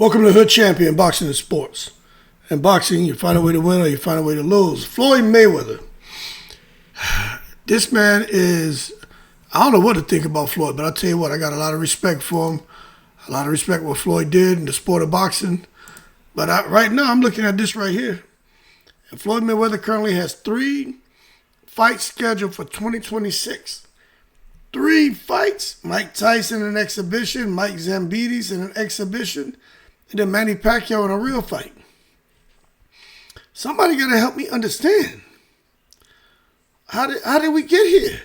Welcome to Hood Champion Boxing and Sports. In boxing, you find a way to win or you find a way to lose. Floyd Mayweather. This man is, I don't know what to think about Floyd, but I'll tell you what, I got a lot of respect for him. A lot of respect for what Floyd did in the sport of boxing. But right now, I'm looking at this right here. And Floyd Mayweather currently has 3 fights scheduled for 2026. 3 fights. Mike Tyson in an exhibition, Mike Zambidis in an exhibition, and then Manny Pacquiao in a real fight. Somebody got to help me understand. How did we get here?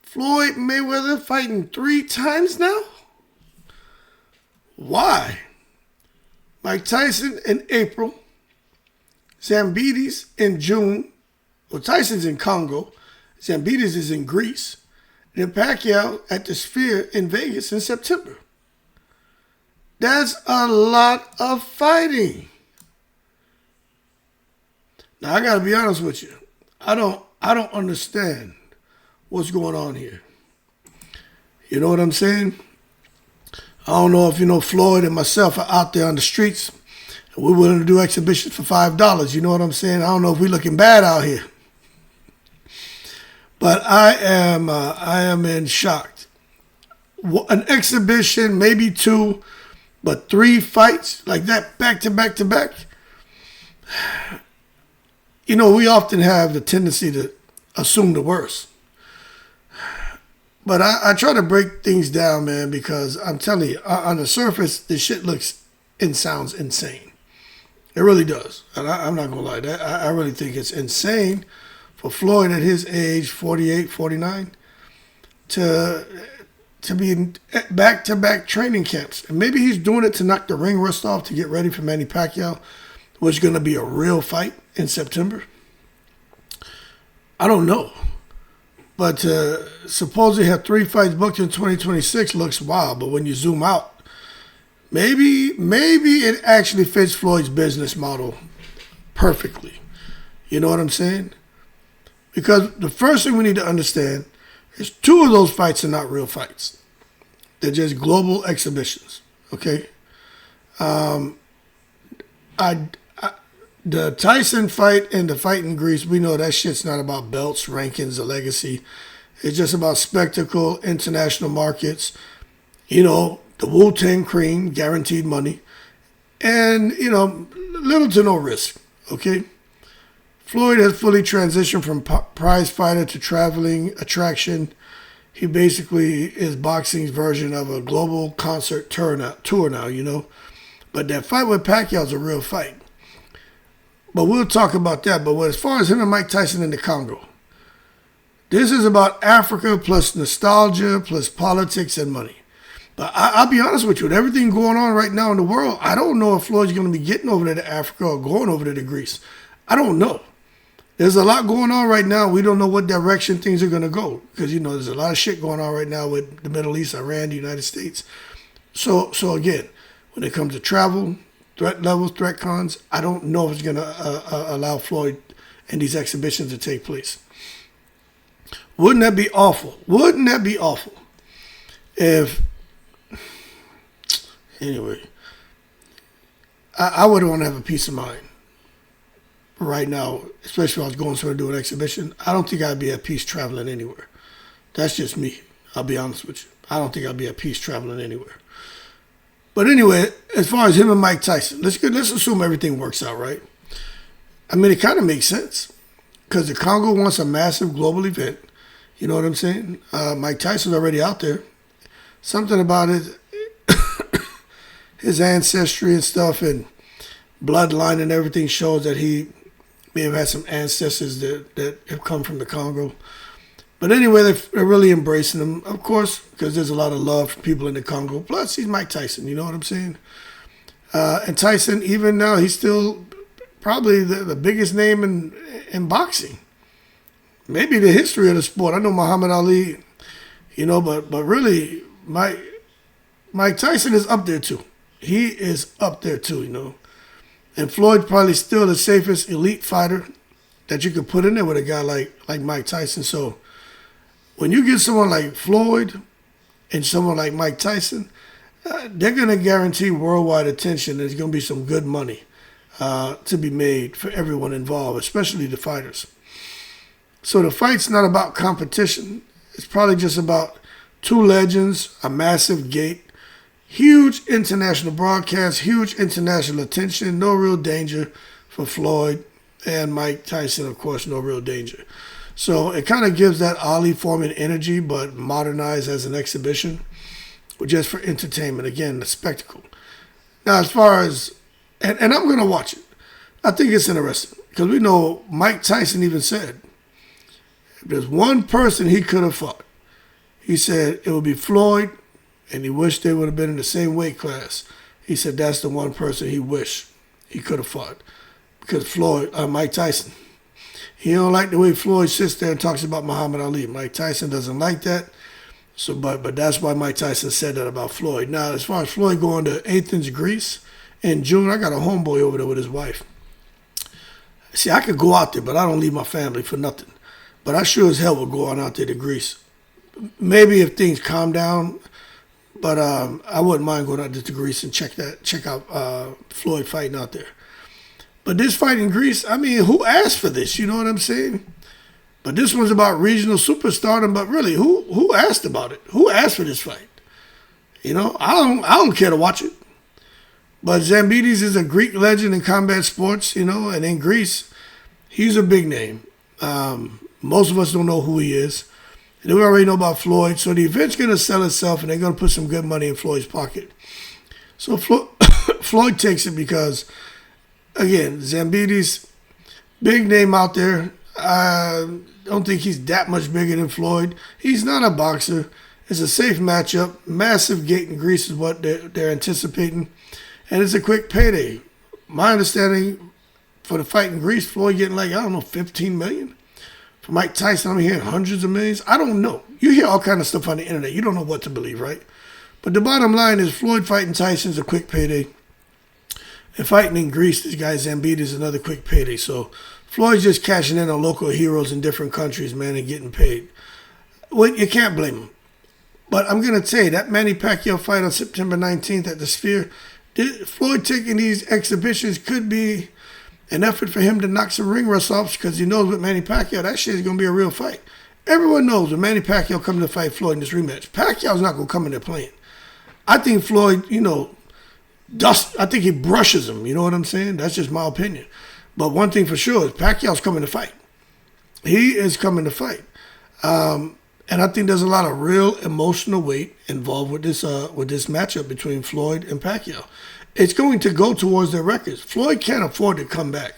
Floyd Mayweather fighting 3 times now? Why? Mike Tyson in April, Zambidis in June. Well, Tyson's in Congo. Zambidis is in Greece. And then Pacquiao at the Sphere in Vegas in September. That's a lot of fighting. Now, I got to be honest with you. I don't understand what's going on here. You know what I'm saying? I don't know if you know Floyd and myself are out there on the streets and we're willing to do exhibitions for $5. You know what I'm saying? I don't know if we're looking bad out here. But I am in shock. An exhibition, maybe 2, but 3 fights like that, back to back to back. You know, we often have the tendency to assume the worst. But I try to break things down, man, because I'm telling you, on the surface, this shit looks and sounds insane. It really does. And I'm not going to lie. I really think it's insane for Floyd at his age, 48, 49, to be in back-to-back training camps. And maybe he's doing it to knock the ring rust off to get ready for Manny Pacquiao, which is going to be a real fight in September. I don't know. But supposedly have 3 fights booked in 2026 looks wild. But when you zoom out, maybe it actually fits Floyd's business model perfectly. You know what I'm saying? Because the first thing we need to understand is 2 of those fights are not real fights. They're just global exhibitions. Okay? The Tyson fight and the fight in Greece, we know that shit's not about belts, rankings, or legacy. It's just about spectacle, international markets, you know, the Wu-Tang Cream, guaranteed money, and, you know, little to no risk, okay? Floyd has fully transitioned from prize fighter to traveling attraction. He basically is boxing's version of a global concert tour now, you know? But that fight with Pacquiao is a real fight. But we'll talk about that. But as far as him and Mike Tyson in the Congo, this is about Africa plus nostalgia plus politics and money. But I'll be honest with you, with everything going on right now in the world, I don't know if Floyd's going to be getting over there to Africa or going over there to Greece. I don't know. There's a lot going on right now. We don't know what direction things are going to go. Because, you know, there's a lot of shit going on right now with the Middle East, Iran, the United States. So again, when it comes to travel, threat levels, threat cons, I don't know if it's going to allow Floyd and these exhibitions to take place. Wouldn't that be awful? Wouldn't that be awful? If, anyway, I would want to have a peace of mind right now, especially if I was going somewhere to do an exhibition. I don't think I'd be at peace traveling anywhere. That's just me. I'll be honest with you. I don't think I'd be at peace traveling anywhere. But anyway, as far as him and Mike Tyson, let's assume everything works out, right? I mean, it kind of makes sense because the Congo wants a massive global event. You know what I'm saying? Mike Tyson's already out there. Something about his ancestry and stuff and bloodline and everything shows that he may have had some ancestors that have come from the Congo. But anyway, they're really embracing him, of course, because there's a lot of love from people in the Congo. Plus, he's Mike Tyson, you know what I'm saying? And Tyson, even now, he's still probably the biggest name in boxing. Maybe the history of the sport. I know Muhammad Ali, you know, but really, Mike Tyson is up there too. He is up there too, you know. And Floyd probably still the safest elite fighter that you could put in there with a guy like Mike Tyson. So when you get someone like Floyd and someone like Mike Tyson, they're going to guarantee worldwide attention. There's going to be some good money to be made for everyone involved, especially the fighters. So the fight's not about competition. It's probably just about two legends, a massive gate, huge international broadcast, huge international attention, no real danger for Floyd and Mike Tyson, of course, no real danger. So it kind of gives that Ali Foreman energy, but modernized as an exhibition, just for entertainment. Again, the spectacle. Now, as far as, and I'm going to watch it. I think it's interesting because we know Mike Tyson even said, if there's one person he could have fought, he said it would be Floyd, and he wished they would have been in the same weight class. He said that's the one person he wished he could have fought. Because Mike Tyson, he don't like the way Floyd sits there and talks about Muhammad Ali. Mike Tyson doesn't like that. So, but that's why Mike Tyson said that about Floyd. Now, as far as Floyd going to Athens, Greece in June, I got a homeboy over there with his wife. See, I could go out there, but I don't leave my family for nothing. But I sure as hell would go on out there to Greece. Maybe if things calm down, but I wouldn't mind going out there to Greece and check out Floyd fighting out there. But this fight in Greece, I mean, who asked for this? You know what I'm saying? But this one's about regional superstardom. But really, who asked about it? Who asked for this fight? You know, I don't care to watch it. But Zambidis is a Greek legend in combat sports, you know, and in Greece, he's a big name. Most of us don't know who he is. And we already know about Floyd. So the event's going to sell itself, and they're going to put some good money in Floyd's pocket. So Floyd takes it because, again, Zambidis, big name out there. I don't think he's that much bigger than Floyd. He's not a boxer. It's a safe matchup. Massive gate in Greece is what they're anticipating. And it's a quick payday. My understanding for the fight in Greece, Floyd getting like, I don't know, $15 million. For Mike Tyson, I'm hearing hundreds of millions. I don't know. You hear all kind of stuff on the internet. You don't know what to believe, right? But the bottom line is Floyd fighting Tyson is a quick payday. And fighting in Greece, this guy Zambidis is another quick payday. So Floyd's just cashing in on local heroes in different countries, man, and getting paid. Well, you can't blame him. But I'm going to tell you, that Manny Pacquiao fight on September 19th at the Sphere, Floyd taking these exhibitions could be an effort for him to knock some ring rust off because he knows with Manny Pacquiao, that shit is going to be a real fight. Everyone knows when Manny Pacquiao coming to fight Floyd in this rematch, Pacquiao's not going to come in there playing. I think Floyd, you know, I think he brushes him. You know what I'm saying? That's just my opinion. But one thing for sure is Pacquiao's coming to fight. He is coming to fight. And I think there's a lot of real emotional weight involved with this matchup between Floyd and Pacquiao. It's going to go towards their records. Floyd can't afford to come back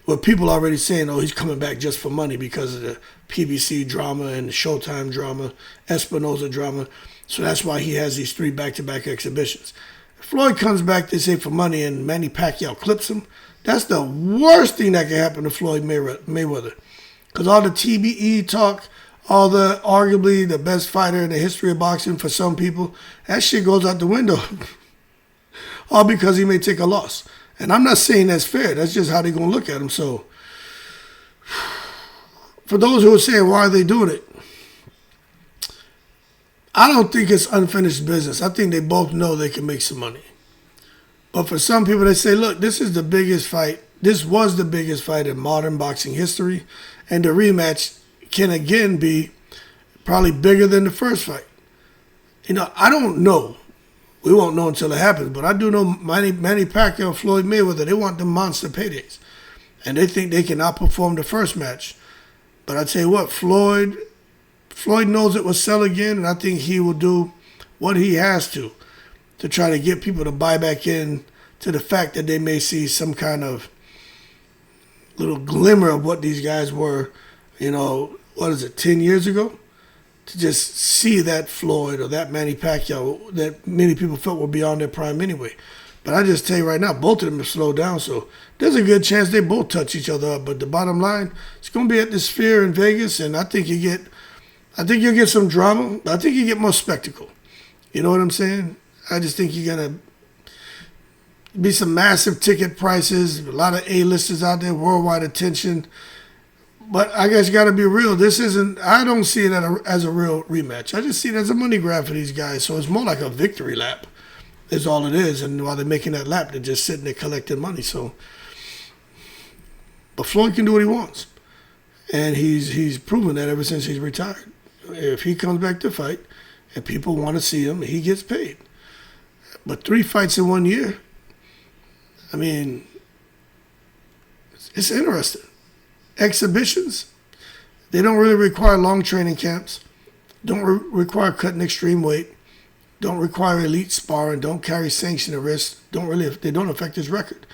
with people already saying, oh, he's coming back just for money because of the PBC drama and the Showtime drama, Espinoza drama. So that's why he has these 3 back-to-back exhibitions. If Floyd comes back, they say, for money and Manny Pacquiao clips him, that's the worst thing that can happen to Floyd Mayweather. Because all the TBE talk, all the arguably the best fighter in the history of boxing for some people, that shit goes out the window. All because he may take a loss. And I'm not saying that's fair. That's just how they're going to look at him. So, for those who are saying, why are they doing it? I don't think it's unfinished business. I think they both know they can make some money. But for some people, they say, look, this is the biggest fight. This was the biggest fight in modern boxing history. And the rematch can again be probably bigger than the first fight. You know, I don't know. We won't know until it happens. But I do know Manny Pacquiao and Floyd Mayweather, they want them monster paydays. And they think they can outperform the first match. But I tell you what, Floyd knows it will sell again, and I think he will do what he has to try to get people to buy back in to the fact that they may see some kind of little glimmer of what these guys were, 10 years ago? To just see that Floyd or that Manny Pacquiao that many people felt were beyond their prime anyway. But I just tell you right now, both of them have slowed down, so there's a good chance they both touch each other up. But the bottom line, it's going to be at the Sphere in Vegas, and I think you'll get some drama. But I think you get more spectacle. You know what I'm saying? I just think you're going to be some massive ticket prices, a lot of A-listers out there, worldwide attention. But I guess you got to be real. I don't see it as a real rematch. I just see it as a money grab for these guys. So it's more like a victory lap is all it is. And while they're making that lap, they're just sitting there collecting money. So, but Floyd can do what he wants, and he's proven that ever since he's retired. If he comes back to fight, and people want to see him, he gets paid. But 3 fights in 1 year, I mean, it's interesting. Exhibitions, they don't really require long training camps, don't require cutting extreme weight, don't require elite sparring, don't carry sanctioned risks, they don't affect his record.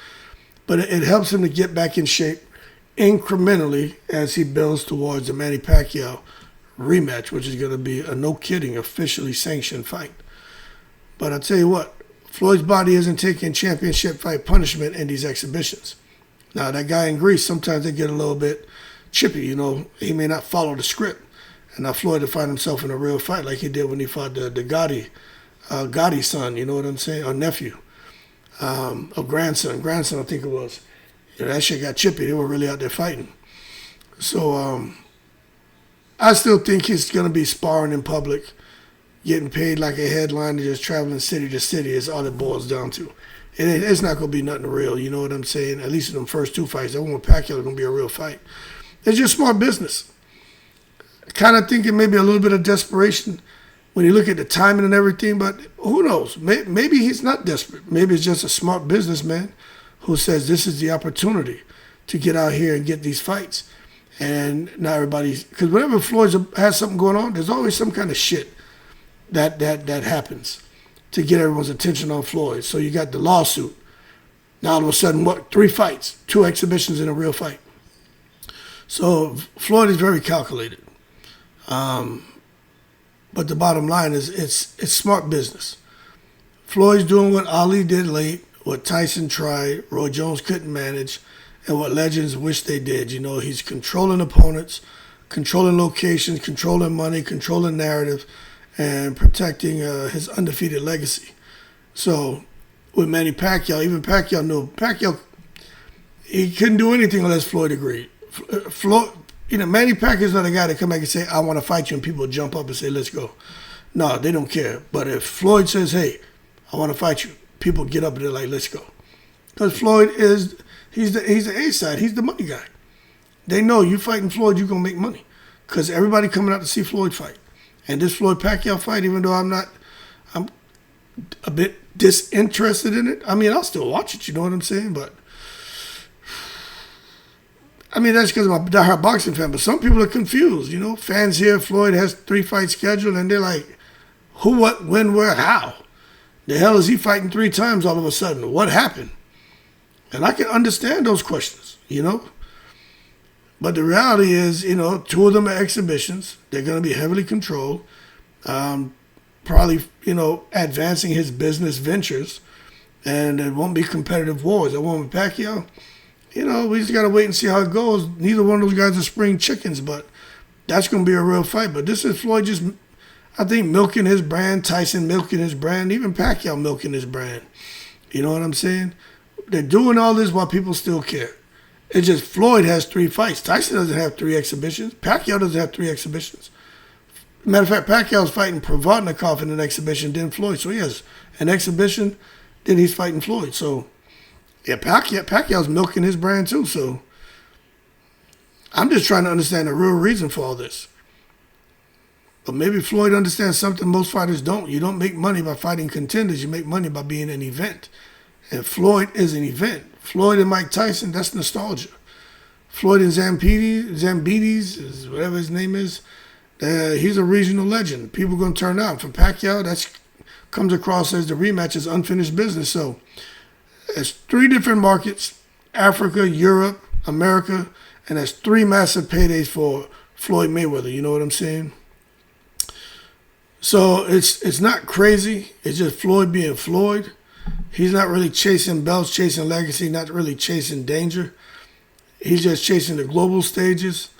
But it helps him to get back in shape incrementally as he builds towards the Manny Pacquiao rematch, which is going to be a no-kidding, officially sanctioned fight. But I'll tell you what, Floyd's body isn't taking championship fight punishment in these exhibitions. Now, that guy in Greece, sometimes they get a little bit chippy, He may not follow the script. And now Floyd to find himself in a real fight like he did when he fought the Gotti son, you know what I'm saying, or nephew, or grandson, I think it was. That shit got chippy. They were really out there fighting. So I still think he's going to be sparring in public, getting paid like a headliner, just traveling city to city is all it boils down to. It's not going to be nothing real, you know what I'm saying? At least in them first 2 fights. That one with Pacquiao is going to be a real fight. It's just smart business. Kind of thinking maybe a little bit of desperation when you look at the timing and everything, but who knows? Maybe he's not desperate. Maybe it's just a smart businessman who says this is the opportunity to get out here and get these fights. And not everybody's, because whenever Floyd has something going on, there's always some kind of shit that happens to get everyone's attention on Floyd. So you got the lawsuit. Now all of a sudden, 3 fights, 2 exhibitions in a real fight. So Floyd is very calculated. But the bottom line is it's smart business. Floyd's doing what Ali did late, what Tyson tried, Roy Jones couldn't manage, and what legends wish they did. He's controlling opponents, controlling locations, controlling money, controlling narrative, and protecting his undefeated legacy. So with Manny Pacquiao, even Pacquiao knew he couldn't do anything unless Floyd agreed. Manny Pacquiao's not a guy to come back and say, I want to fight you, and people jump up and say, let's go. No, they don't care. But if Floyd says, hey, I want to fight you, people get up and they're like, let's go. Because Floyd he's the A side. He's the money guy. They know you fighting Floyd, you're going to make money. Because everybody coming out to see Floyd fight. And this Floyd Pacquiao fight, even though I'm a bit disinterested in it, I'll still watch it, you know what I'm saying? But that's because I'm a diehard boxing fan, but some people are confused, Fans here, Floyd has 3 fights scheduled, and they're like, who, what, when, where, how? The hell is he fighting 3 times all of a sudden? What happened? And I can understand those questions, But the reality is, 2 of them are exhibitions. They're going to be heavily controlled. Probably, advancing his business ventures. And it won't be competitive wars. The one with Pacquiao, we just got to wait and see how it goes. Neither one of those guys are spring chickens, but that's going to be a real fight. But this is Floyd just, I think, milking his brand, Tyson milking his brand, even Pacquiao milking his brand. You know what I'm saying? They're doing all this while people still care. It's just Floyd has 3 fights. Tyson doesn't have 3 exhibitions. Pacquiao doesn't have 3 exhibitions. Matter of fact, Pacquiao's fighting Provodnikov in an exhibition, then Floyd. So he has an exhibition, then he's fighting Floyd. So, yeah, Pacquiao's milking his brand too. So I'm just trying to understand the real reason for all this. But maybe Floyd understands something most fighters don't. You don't make money by fighting contenders. You make money by being an event. And Floyd is an event. Floyd and Mike Tyson, that's nostalgia. Floyd and Zambidis, whatever his name is, he's a regional legend. People are going to turn out. For Pacquiao, that comes across as the rematch is unfinished business. So it's 3 different markets, Africa, Europe, America, and that's 3 massive paydays for Floyd Mayweather. You know what I'm saying? So it's not crazy. It's just Floyd being Floyd. He's not really chasing belts, chasing legacy, not really chasing danger. He's just chasing the global stages,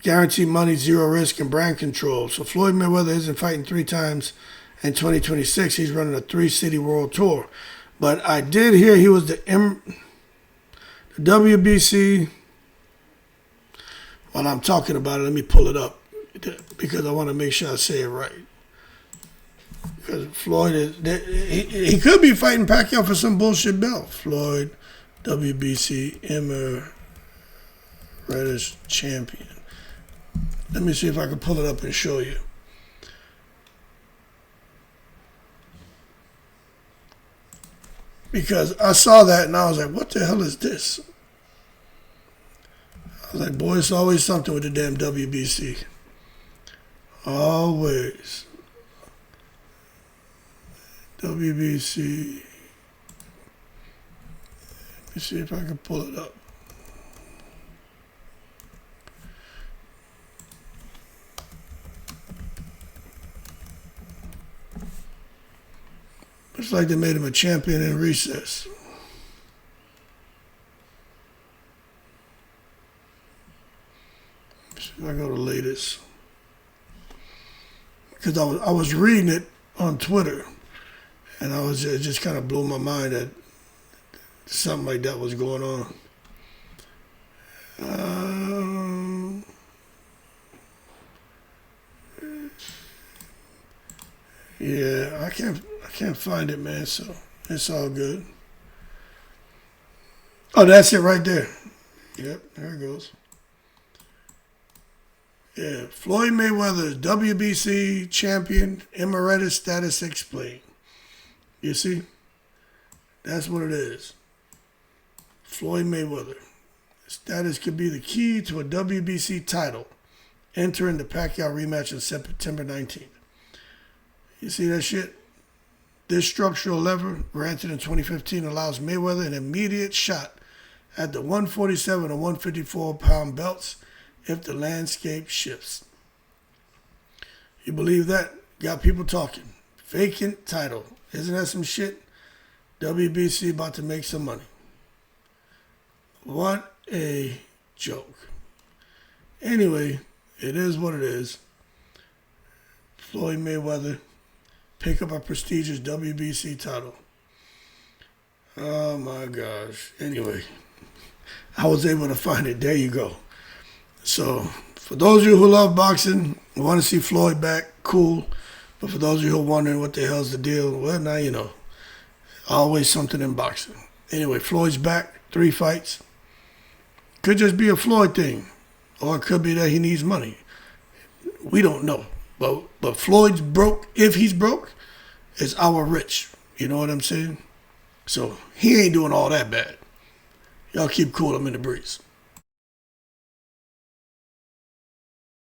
guaranteed money, 0 risk, and brand control. So Floyd Mayweather isn't fighting 3 times in 2026. He's running a 3-city world tour. But I did hear he was the WBC. While I'm talking about it, let me pull it up because I want to make sure I say it right. Because Floyd he could be fighting Pacquiao for some bullshit belt. Floyd, WBC Emeritus Champion. Let me see if I can pull it up and show you. Because I saw that and I was like, what the hell is this? I was like, boy, it's always something with the damn WBC. Always. WBC. Let me see if I can pull it up. Looks like they made him a champion in recess. See if I go to latest. Because I was reading it on Twitter, and it just kind of blew my mind that something like that was going on. Yeah, I can't find it, man. So it's all good. Oh, that's it right there. Yep, there it goes. Yeah, Floyd Mayweather, WBC champion, emeritus status explained. You see? That's what it is. Floyd Mayweather. Status could be the key to a WBC title, entering the Pacquiao rematch on September 19th. You see that shit? This structural lever, granted in 2015, allows Mayweather an immediate shot at the 147 or 154 pound belts if the landscape shifts. You believe that? Got people talking. Vacant title. Isn't that some shit? WBC about to make some money. What a joke. Anyway, it is what it is. Floyd Mayweather pick up a prestigious WBC title. Oh my gosh. Anyway, I was able to find it. There you go. So, for those of you who love boxing, want to see Floyd back, cool. But for those of you who are wondering what the hell's the deal, well, now you know. Always something in boxing. Anyway, Floyd's back, 3 fights. Could just be a Floyd thing. Or it could be that he needs money. We don't know. But Floyd's broke, if he's broke, is our rich. You know what I'm saying? So, he ain't doing all that bad. Y'all keep cool, I'm in the breeze.